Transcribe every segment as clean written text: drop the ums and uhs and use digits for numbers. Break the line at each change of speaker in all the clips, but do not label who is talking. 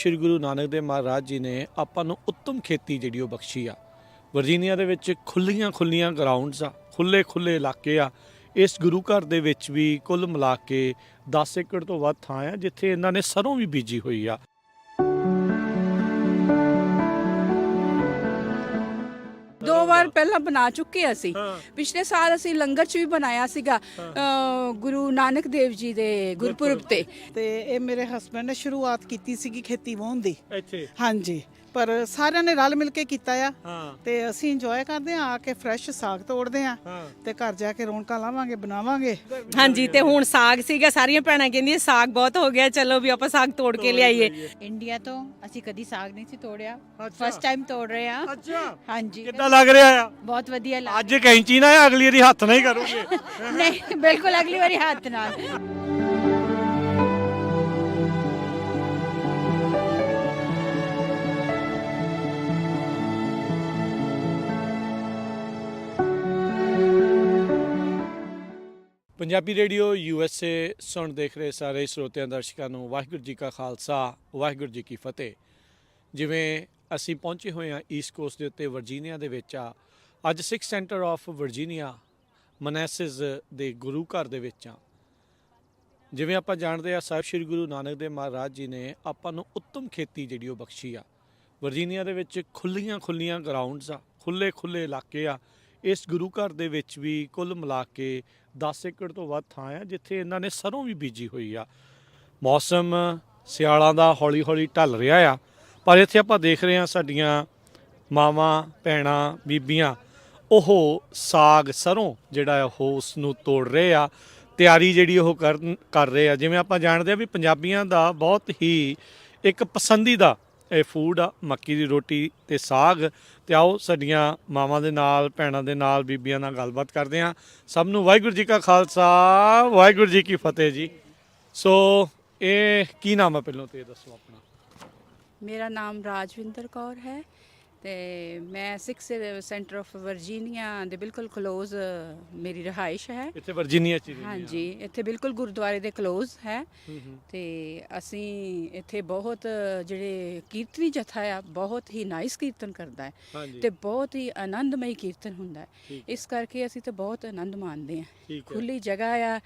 ਸ਼੍ਰੀ ਗੁਰੂ ਨਾਨਕ ਦੇਵ ਮਹਾਰਾਜ ਜੀ ਨੇ ਆਪਾਂ ਨੂੰ ਉੱਤਮ ਖੇਤੀ ਜਿਹੜੀ ਉਹ ਬਖਸ਼ੀ ਆ। ਵਰਜੀਨੀਆ ਦੇ ਵਿੱਚ ਖੁੱਲੀਆਂ ਗਰਾਊਂਡਸ ਆ, ਖੁੱਲੇ ਇਲਾਕੇ ਆ। ਇਸ ਗੁਰੂ ਘਰ ਦੇ ਵਿੱਚ ਵੀ ਕੁੱਲ ਮਿਲਾ ਕੇ 10 ਏਕੜ ਤੋਂ ਵੱਧ ਥਾਂ ਆ ਜਿੱਥੇ ਇਹਨਾਂ ਨੇ ਸਰੋਂ ਵੀ ਬੀਜੀ ਹੋਈ ਆ।
दो बार पहला बना चुके असी। पिछले साल असी लंगर च भी बनाया सीगा गुरु नानक देव जी दे गुरपुरब ते
ਇਹ ਮੇਰੇ ਹਸਬੰਡ ਨੇ ਸ਼ੁਰੂਆਤ ਕੀਤੀ ਸੀਗੀ ਖੇਤੀ ਵਾਹੁਣ ਦੀ।
ਇੱਥੇ
ਹਾਂਜੀ, ਪਰ ਸਾਰਿਆਂ ਨੇ ਰਲ ਮਿਲ ਕੇ ਕੀਤਾ ਆ
ਹਾਂ
ਤੇ ਅਸੀਂ ਇੰਜੋਏ ਕਰਦੇ ਆ ਕੇ ਫਰੈਸ਼ ਸਾਗ ਤੋੜਦੇ ਆ ਤੇ ਘਰ ਜਾ ਕੇ ਰੌਣਕਾਂ ਲਾਵਾਂਗੇ, ਬਣਾਵਾਂਗੇ।
ਹਾਂਜੀ, ਤੇ ਹੁਣ ਸਾਗ ਸੀਗਾ, ਸਾਰੀਆਂ ਭੈਣਾਂ ਕਹਿੰਦੀਆਂ ਸਾਗ ਬਹੁਤ ਹੋ ਗਿਆ, ਚਲੋ ਵੀ ਆਪਾਂ ਸਾਗ ਤੋੜ ਕੇ ਲਿਆਈਏ।
ਇੰਡੀਆ ਤੋਂ ਅਸੀਂ ਕਦੀ ਸਾਗ ਨਹੀਂ ਸੀ ਤੋੜਿਆ, ਫਸਟ ਟਾਈਮ ਤੋੜ ਰਹੇ ਆ।
ਅੱਛਾ,
ਹਾਂਜੀ,
ਕਿੱਦਾਂ ਲੱਗ ਰਿਹਾ ਆ?
ਬਹੁਤ ਵਧੀਆ ਲੱਗ
ਅੱਜ ਕੈਂਚੀ ਨਾ ਅਗਲੀ ਵਾਰੀ ਹੱਥ ਨਾਲ ਹੀ ਕਰੋਗੇ?
ਨਹੀਂ, ਬਿਲਕੁਲ ਅਗਲੀ ਵਾਰੀ ਹੱਥ ਨਾਲ।
ਪੰਜਾਬੀ ਰੇਡੀਓ USA ਸੁਣ ਦੇਖ ਰਹੇ ਸਾਰੇ ਸਰੋਤਿਆਂ ਦਰਸ਼ਕਾਂ ਨੂੰ ਵਾਹਿਗੁਰੂ ਜੀ ਕਾ ਖਾਲਸਾ, ਵਾਹਿਗੁਰੂ ਜੀ ਕੀ ਫਤਿਹ। ਜਿਵੇਂ ਅਸੀਂ ਪਹੁੰਚੇ ਹੋਏ ਹਾਂ ਈਸਟ ਕੋਸਟ ਦੇ ਉੱਤੇ ਵਰਜੀਨੀਆ ਦੇ ਵਿੱਚ ਆ। ਅੱਜ ਸਿੱਖ ਸੈਂਟਰ ਆਫ ਵਰਜੀਨੀਆ ਮਨੈਸਿਸ ਦੇ ਗੁਰੂ ਘਰ ਦੇ ਵਿੱਚ ਆ। ਜਿਵੇਂ ਆਪਾਂ ਜਾਣਦੇ ਆ ਸਾਹਿਬ ਸ਼੍ਰੀ ਗੁਰੂ ਨਾਨਕ ਦੇਵ ਮਹਾਰਾਜ ਜੀ ਨੇ ਆਪਾਂ ਨੂੰ ਉੱਤਮ ਖੇਤੀ ਜਿਹੜੀ ਉਹ ਬਖਸ਼ੀ ਆ। ਵਰਜੀਨੀਆ ਦੇ ਵਿੱਚ ਖੁੱਲੀਆਂ ਗਰਾਊਂਡਸ ਆ, ਖੁੱਲੇ ਇਲਾਕੇ ਆ। ਇਸ ਗੁਰੂ ਘਰ ਦੇ ਵਿੱਚ ਵੀ ਕੁੱਲ ਮਿਲਾ ਕੇ 10 ਏਕੜ ਤੋਂ ਵੱਧ ਥਾਂ ਆ ਜਿੱਥੇ ਇਹਨਾਂ ਨੇ ਸਰੋਂ ਵੀ ਬੀਜੀ ਹੋਈ ਆ। ਮੌਸਮ ਸਿਆਲਾਂ ਦਾ ਹੌਲੀ ਢਲ ਰਿਹਾ ਆ, ਪਰ ਇੱਥੇ ਆਪਾਂ ਦੇਖ ਰਹੇ ਹਾਂ ਸਾਡੀਆਂ ਮਾਵਾਂ, ਭੈਣਾਂ, ਬੀਬੀਆਂ ਉਹ ਸਾਗ ਸਰੋਂ ਜਿਹੜਾ ਉਹ ਉਸ ਨੂੰ ਤੋੜ ਰਹੇ ਆ, ਤਿਆਰੀ ਜਿਹੜੀ ਉਹ ਕਰ ਰਹੇ ਆ। ਜਿਵੇਂ ਆਪਾਂ ਜਾਣਦੇ ਆ ਵੀ ਪੰਜਾਬੀਆਂ ਦਾ ਬਹੁਤ ਹੀ ਇੱਕ ਪਸੰਦੀਦਾ ਇਹ ਫੂਡ ਆ ਮੱਕੀ ਦੀ ਰੋਟੀ ਤੇ ਸਾਗ। ਤੇ ਆਓ ਸਾਡੀਆਂ ਮਾਵਾਂ ਦੇ ਨਾਲ, ਭੈਣਾਂ ਦੇ ਨਾਲ, ਬੀਬੀਆਂ ਨਾਲ ਗੱਲਬਾਤ ਕਰਦੇ ਹਾਂ। ਸਭ ਨੂੰ ਵਾਹਿਗੁਰੂ ਜੀ ਕਾ ਖਾਲਸਾ, ਵਾਹਿਗੁਰੂ ਜੀ ਕੀ ਫਤਿਹ ਜੀ। ਸੋ ਇਹ ਕੀ ਨਾਮ ਹੈ ਪਹਿਲਾਂ ਤੇ ਦੱਸੋ ਆਪਣਾ?
मेरा नाम राजविंदर कौर है ਤੇ ਮੈਂ ਸਿੱਖ ਸੈਂਟਰ ਆਫ ਵਰਜੀਨੀਆ ਦੇ ਬਿਲਕੁਲ ਕਲੋਜ਼ ਮੇਰੀ ਰਿਹਾਇਸ਼ ਹੈ।
ਇੱਥੇ ਵਰਜੀਨੀਆ ਚ?
ਹਾਂਜੀ, ਇੱਥੇ ਬਿਲਕੁਲ ਗੁਰਦੁਆਰੇ ਦੇ ਕਲੋਜ਼ ਹੈ। ਤੇ ਅਸੀਂ ਇੱਥੇ ਬਹੁਤ ਜਿਹੜੇ ਕੀਰਤਨੀ ਜਥਾ ਆ ਬਹੁਤ ਹੀ ਨਾਈਸ ਕੀਰਤਨ ਕਰਦਾ ਹੈ ਤੇ ਬਹੁਤ ਹੀ ਆਨੰਦਮਈ ਕੀਰਤਨ ਹੁੰਦਾ ਹੈ। ਇਸ ਕਰਕੇ ਅਸੀਂ ਤਾਂ ਬਹੁਤ ਆਨੰਦ ਮਾਣਦੇ ਹਾਂ। ਖੁੱਲੀ ਜਗ੍ਹਾ ਆ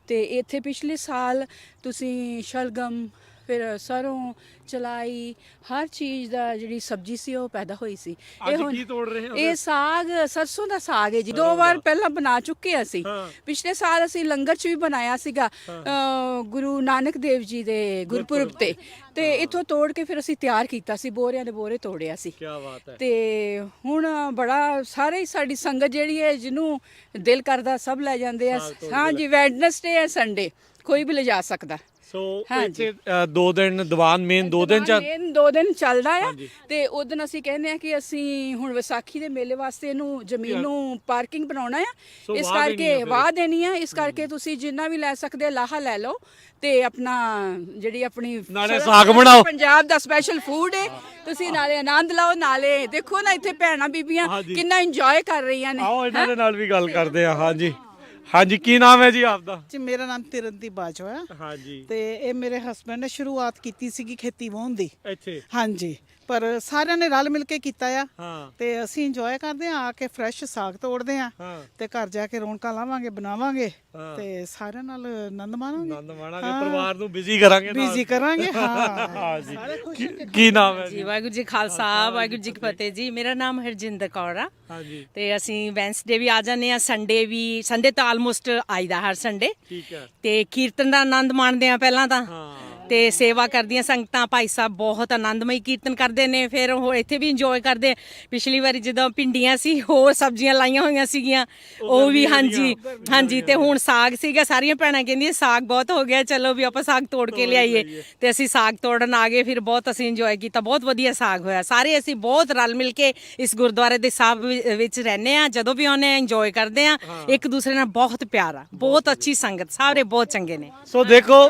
ਤੇ ਇੱਥੇ ਪਿਛਲੇ ਸਾਲ ਤੁਸੀਂ ਸ਼ਲਗਮ, ਫਿਰ ਸਰੋਂ, ਚਲਾਈ, ਹਰ ਚੀਜ਼ ਦਾ ਜਿਹੜੀ ਸਬਜ਼ੀ ਸੀ ਉਹ ਪੈਦਾ ਹੋਈ ਸੀ।
ਅੱਜ ਕੀ ਤੋੜ ਰਹੇ ਹੋ?
ਇਹ ਸਾਗ ਸਰਸੋਂ ਦਾ ਸਾਗ ਹੈ ਜੀ। 2 ਵਾਰ ਪਹਿਲਾਂ ਬਣਾ ਚੁੱਕੇ ਅਸੀਂ। ਪਿਛਲੇ ਸਾਲ ਅਸੀਂ ਲੰਗਰ ਚ ਵੀ ਬਣਾਇਆ ਸੀਗਾ ਗੁਰੂ ਨਾਨਕ ਦੇਵ ਜੀ ਦੇ ਗੁਰਪੁਰਬ ਤੇ ਇੱਥੋਂ ਤੋੜ ਕੇ ਫਿਰ ਅਸੀਂ ਤਿਆਰ ਕੀਤਾ ਸੀ, ਬੋਰਿਆਂ ਦੇ ਬੋਰੇ ਤੋੜਿਆ ਸੀ।
ਕੀ ਬਾਤ ਹੈ।
ਤੇ ਹੁਣ ਬੜਾ ਸਾਰੇ ਹੀ ਸਾਡੀ ਸੰਗਤ ਜਿਹੜੀ ਹੈ ਜਿਹਨੂੰ ਦਿਲ ਕਰਦਾ ਸਭ ਲੈ ਜਾਂਦੇ ਆ। ਹਾਂਜੀ, ਵੈਡਨਸਡੇ ਹੈ, ਸੰਡੇ ਕੋਈ ਵੀ ਲਿਜਾ ਸਕਦਾ।
ਸੋ ਇੱਥੇ 2 ਦਿਨ ਦੀਵਾਨ ਮੇਨ 2 ਦਿਨ
ਚੱਲਦਾ ਆ। ਤੇ ਉਸ ਦਿਨ ਅਸੀਂ ਕਹਿੰਦੇ ਆ ਕਿ ਅਸੀਂ ਹੁਣ ਵਿਸਾਖੀ ਦੇ ਮੇਲੇ ਵਾਸਤੇ ਇਹਨੂੰ ਜ਼ਮੀਨ ਨੂੰ ਪਾਰਕਿੰਗ ਬਣਾਉਣਾ ਆ। ਇਸ ਕਰਕੇ ਵਾਹ ਦੇਣੀ ਆ। ਇਸ ਕਰਕੇ ਤੁਸੀਂ ਜਿੰਨਾ ਵੀ ਲੈ ਸਕਦੇ ਲਾਹਾ ਲੈ ਲਓ ਤੇ ਆਪਣਾ ਜਿਹੜੀ ਆਪਣੀ
ਨਾਲੇ ਸਾਗ ਬਣਾਓ,
ਪੰਜਾਬ ਦਾ ਸਪੈਸ਼ਲ ਫੂਡ ਹੈ। ਤੁਸੀਂ ਨਾਲੇ ਆਨੰਦ ਲਓ, ਨਾਲੇ ਦੇਖੋ ਨਾ ਇੱਥੇ ਭੈਣਾਂ ਬੀਬੀਆਂ ਕਿੰਨਾ ਇੰਜੋਏ ਕਰ ਰਹੀਆਂ ਨੇ।
ਆਓ ਇਹਨਾਂ ਦੇ ਨਾਲ ਵੀ ਗੱਲ ਕਰਦੇ ਆ। ਹਾਂਜੀ, ਕੀ ਨਾਮ ਹੈ ਜੀ ਆਪਦਾ?
ਜੀ, ਮੇਰਾ ਨਾਮ ਤਿਰਨਦੀਪ ਬਾਜਵਾ ਹੈ।
ਹਾਂਜੀ,
ਤੇ ਇਹ ਮੇਰੇ ਹਸਬੰਡ ਨੇ ਸ਼ੁਰੂਆਤ ਕੀਤੀ ਸੀਗੀ ਖੇਤੀ ਵਾਹੁਣ ਦੀ।
ਇੱਥੇ
ਹਾਂਜੀ, ਪਰ ਸਾਰਿਆਂ ਨੇ ਰਲ ਮਿਲ ਕੇ ਕੀਤਾ ਆ
ਹਾਂ
ਤੇ ਅਸੀਂ ਇੰਜੋਏ ਕਰਦੇ ਆ ਕੇ ਫਰੈਸ਼ ਸਾਗ ਤੋੜਦੇ ਆ ਤੇ ਘਰ ਜਾ ਕੇ ਰੌਣਕਾਂ ਲਾਵਾਂਗੇ, ਬਣਾਵਾਂਗੇ ਤੇ ਸਾਰਿਆਂ ਨਾਲ ਆਨੰਦ ਮਾਣਾਂਗੇ।
ਪਰਿਵਾਰ ਨੂੰ ਬਿਜ਼ੀ ਕਰਾਂਗੇ,
ਬਿਜ਼ੀ ਕਰਾਂਗੇ।
ਹਾਂਜੀ, ਕੀ ਨਾਮ ਹੈ
ਜੀ? ਵਾਹਿਗੁਰੂ ਜੀ ਖਾਲਸਾ, ਵਾਹਿਗੁਰੂ ਜੀ ਕੀ ਫਤਿਹ ਜੀ। ਮੇਰਾ ਨਾਮ ਹਰਜਿੰਦਰ ਕੌਰ ਆ।
ਹਾਂਜੀ,
ਤੇ ਅਸੀਂ ਵੈਂਸਡੇ ਵੀ ਆ ਜਾਂਦੇ ਆ, ਸੰਡੇ ਤਾਂ ਆਲਮੋਸਟ ਆਈਦਾ ਹਰ ਸੰਡੇ।
ਠੀਕ ਹੈ।
ਤੇ ਕੀਰਤਨ ਦਾ ਆਨੰਦ ਮਾਣਦੇ ਆ ਪਹਿਲਾਂ ਤਾਂ, ਤੇ ਸੇਵਾ ਕਰਦੀਆਂ ਸੰਗਤਾਂ। ਭਾਈ ਸਾਹਿਬ ਬਹੁਤ ਆਨੰਦਮਈ ਕੀਰਤਨ ਕਰਦੇ ਨੇ। ਫਿਰ ਉਹ ਇੱਥੇ ਵੀ ਇੰਜੋਏ ਕਰਦੇ। ਪਿਛਲੀ ਵਾਰੀ ਜਦੋਂ ਪਿੰਡੀਆਂ ਸੀ, ਹੋਰ ਸਬਜ਼ੀਆਂ ਲਾਈਆਂ ਹੋਈਆਂ ਸੀਗੀਆਂ ਉਹ ਵੀ। ਹਾਂਜੀ, ਤੇ ਹੁਣ ਸਾਗ ਸੀਗਾ, ਸਾਰੀਆਂ ਭੈਣਾਂ ਕਹਿੰਦੀਆਂ ਸਾਗ ਬਹੁਤ ਹੋ ਗਿਆ, ਚਲੋ ਵੀ ਆਪਾਂ ਸਾਗ ਤੋੜ ਕੇ ਲਿਆਈਏ। ਤੇ ਅਸੀਂ ਸਾਗ ਤੋੜਨ ਆ ਗਏ। ਫਿਰ ਬਹੁਤ ਅਸੀਂ ਇੰਜੋਏ ਕੀਤਾ, ਬਹੁਤ ਵਧੀਆ ਸਾਗ ਹੋਇਆ। ਸਾਰੇ ਅਸੀਂ ਬਹੁਤ ਰਲ ਮਿਲ ਕੇ ਇਸ ਗੁਰਦੁਆਰੇ ਦੇ ਸਾਹਿਬ ਵਿੱਚ ਰਹਿੰਦੇ ਆ। ਜਦੋਂ ਵੀ ਆਉਂਦੇ ਆ ਇੰਜੋਏ ਕਰਦੇ ਆ, ਇੱਕ ਦੂਸਰੇ ਨਾਲ ਬਹੁਤ ਪਿਆਰ ਆ, ਬਹੁਤ ਅੱਛੀ ਸੰਗਤ, ਸਾਰੇ ਬਹੁਤ ਚੰਗੇ ਨੇ।
ਸੋ ਦੇਖੋ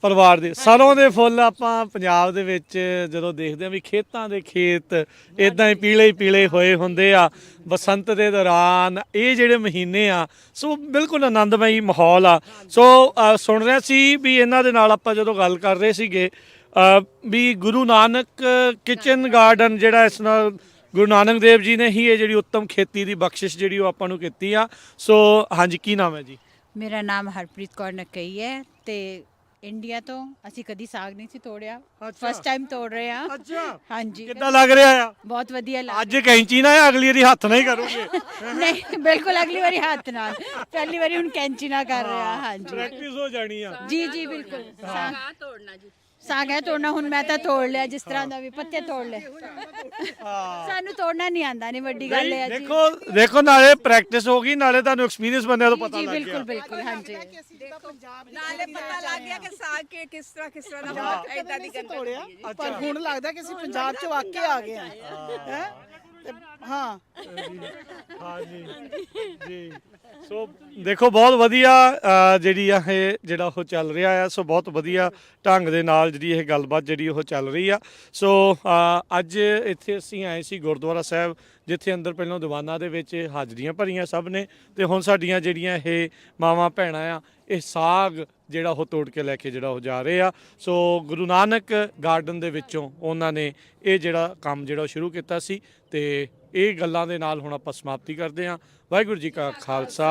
ਪਰਿਵਾਰ ਦੀ
ਸਰੋਂ ਦੇ ਫੁੱਲ ਆਪਾਂ ਪੰਜਾਬ ਦੇ ਵਿੱਚ ਜਦੋਂ ਦੇਖਦੇ ਆ ਵੀ ਖੇਤਾਂ ਦੇ ਖੇਤ ਇਦਾਂ ਹੀ ਪੀਲੇ ਹੋਏ ਹੁੰਦੇ ਆ ਬਸੰਤ ਦੇ ਦੌਰਾਨ। ਇਹ ਜਿਹੜੇ ਮਹੀਨੇ ਆ ਸੋ ਬਿਲਕੁਲ ਆਨੰਦਮਈ ਮਾਹੌਲ ਆ। ਸੋ ਸੁਣ ਰਿਹਾ ਸੀ ਵੀ ਇਹਨਾਂ ਦੇ ਨਾਲ ਆਪਾਂ ਜਦੋਂ ਗੱਲ ਕਰ ਰਹੇ ਸੀਗੇ ਵੀ ਗੁਰੂ ਨਾਨਕ ਕਿਚਨ ਗਾਰਡਨ ਜਿਹੜਾ ਇਸ ਨਾਲ ਗੁਰੂ ਨਾਨਕ ਦੇਵ ਜੀ ਨੇ ਹੀ ਇਹ ਜਿਹੜੀ ਉੱਤਮ ਖੇਤੀ ਦੀ ਬਖਸ਼ਿਸ਼ ਜਿਹੜੀ ਉਹ ਆਪਾਂ ਨੂੰ ਕੀਤੀ ਆ। ਸੋ ਹਾਂਜੀ, ਕੀ ਨਾਮ ਹੈ ਜੀ?
ਮੇਰਾ ਨਾਮ ਹਰਪ੍ਰੀਤ ਕੌਰ ਨਕਈ ਹੈ ਤੇ ਇੰਡੀਆ ਤੋਂ ਅਸੀਂ ਕਦੀ ਸਾਗ ਨਹੀਂ ਸੀ ਤੋੜਿਆ, ਫਸਟ ਟਾਈਮ ਤੋੜ ਰਹੇ ਹਾਂ।
ਅੱਛਾ,
ਹਾਂਜੀ,
ਕਿੱਦਾਂ ਲੱਗ ਰਿਹਾ ਆ?
ਬਹੁਤ ਵਧੀਆ ਲੱਗ
ਅੱਜ ਕੈਂਚੀ ਨਾ ਹੈ, ਅਗਲੀ ਵਾਰੀ ਹੱਥ ਨਾਲ ਹੀ ਕਰੋਗੇ?
ਨਹੀਂ, ਬਿਲਕੁਲ ਅਗਲੀ ਵਾਰੀ ਹੱਥ ਨਾਲ, ਪਹਿਲੀ ਵਾਰੀ ਹੁਣ ਕੈਂਚੀ ਨਾਲ ਕਰ ਰਿਹਾ। ਹਾਂਜੀ
ਪ੍ਰੈਕਟਿਸ ਹੋ ਜਾਣੀ ਆ।
ਜੀ ਜੀ ਬਿਲਕੁਲ। ਸਾਗ ਹੈ ਤੋੜਨਾ, ਹੁਣ ਮੈਂ ਤਾਂ ਤੋੜ ਲਿਆ, ਜਿਸ ਤਰ੍ਹਾਂ ਦਾ ਵੀ ਪੱਤੇ ਤੋੜ ਲਏ। ਸਾਨੂੰ ਤੋੜਨਾ ਨਹੀਂ ਆਂਦਾ, ਨਹੀਂ ਵੱਡੀ ਗੱਲ ਹੈ ਜੀ।
ਦੇਖੋ ਦੇਖੋ, ਨਾਲੇ ਪ੍ਰੈਕਟਿਸ ਹੋ ਗਈ, ਨਾਲੇ ਤੁਹਾਨੂੰ ਐਕਸਪੀਰੀਅੰਸ ਬੰਦਿਆਂ ਤੋਂ ਪਤਾ
ਜੀ
ਲੱਗ ਗਿਆ।
ਬਿਲਕੁਲ ਬਿਲਕੁਲ। ਹਾਂਜੀ,
ਨਾਲੇ ਪਤਾ ਲੱਗ ਗਿਆ ਕਿ ਸਾਗ ਕੇ ਕਿਸ ਤਰ੍ਹਾਂ ਦਾ ਇਦਾਂ ਦੀ ਗੱਲ
ਤੋੜਿਆ, ਪਰ ਹੁਣ ਲੱਗਦਾ ਕਿ ਅਸੀਂ ਪੰਜਾਬ 'ਚ ਵਾਕਿਆ ਆ ਗਏ ਹੈ। ਹਾਂ
ਹਾਂ ਜੀ ਜੀ। ਸੋ ਦੇਖੋ, ਬਹੁਤ ਵਧੀਆ ਜਿਹੜੀ ਆ ਇਹ ਜਿਹੜਾ ਉਹ ਚੱਲ ਰਿਹਾ ਆ। ਸੋ ਬਹੁਤ ਵਧੀਆ ਢੰਗ ਦੇ ਨਾਲ ਜਿਹੜੀ ਇਹ ਗੱਲਬਾਤ ਜਿਹੜੀ ਉਹ ਚੱਲ ਰਹੀ ਆ। ਸੋ ਅੱਜ ਇੱਥੇ ਅਸੀਂ ਆਏ ਸੀ ਗੁਰਦੁਆਰਾ ਸਾਹਿਬ, ਜਿੱਥੇ ਅੰਦਰ ਪਹਿਲਾਂ ਦੀਵਾਨਾਂ ਦੇ ਵਿੱਚ ਹਾਜ਼ਰੀਆਂ ਭਰੀਆਂ ਸਭ ਨੇ, ਤੇ ਹੁਣ ਸਾਡੀਆਂ ਜਿਹੜੀਆਂ ਇਹ ਮਾਵਾਂ ਭੈਣਾਂ ਆ, ਇਹ ਸਾਗ ਜਿਹੜਾ ਉਹ ਤੋੜ ਕੇ ਲੈ ਕੇ ਜਿਹੜਾ ਉਹ ਜਾ ਰਹੇ ਆ। ਸੋ ਗੁਰੂ ਨਾਨਕ ਗਾਰਡਨ ਦੇ ਵਿੱਚੋਂ ਉਹਨਾਂ ਨੇ ਇਹ ਜਿਹੜਾ ਕੰਮ ਜਿਹੜਾ ਉਹ ਸ਼ੁਰੂ ਕੀਤਾ ਸੀ, ਤੇ ਇਹ ਗੱਲਾਂ ਦੇ ਨਾਲ ਹੁਣ ਆਪਾਂ ਸਮਾਪਤੀ ਕਰਦੇ ਹਾਂ। ਵਾਹਿਗੁਰੂ ਜੀ ਕਾ ਖਾਲਸਾ।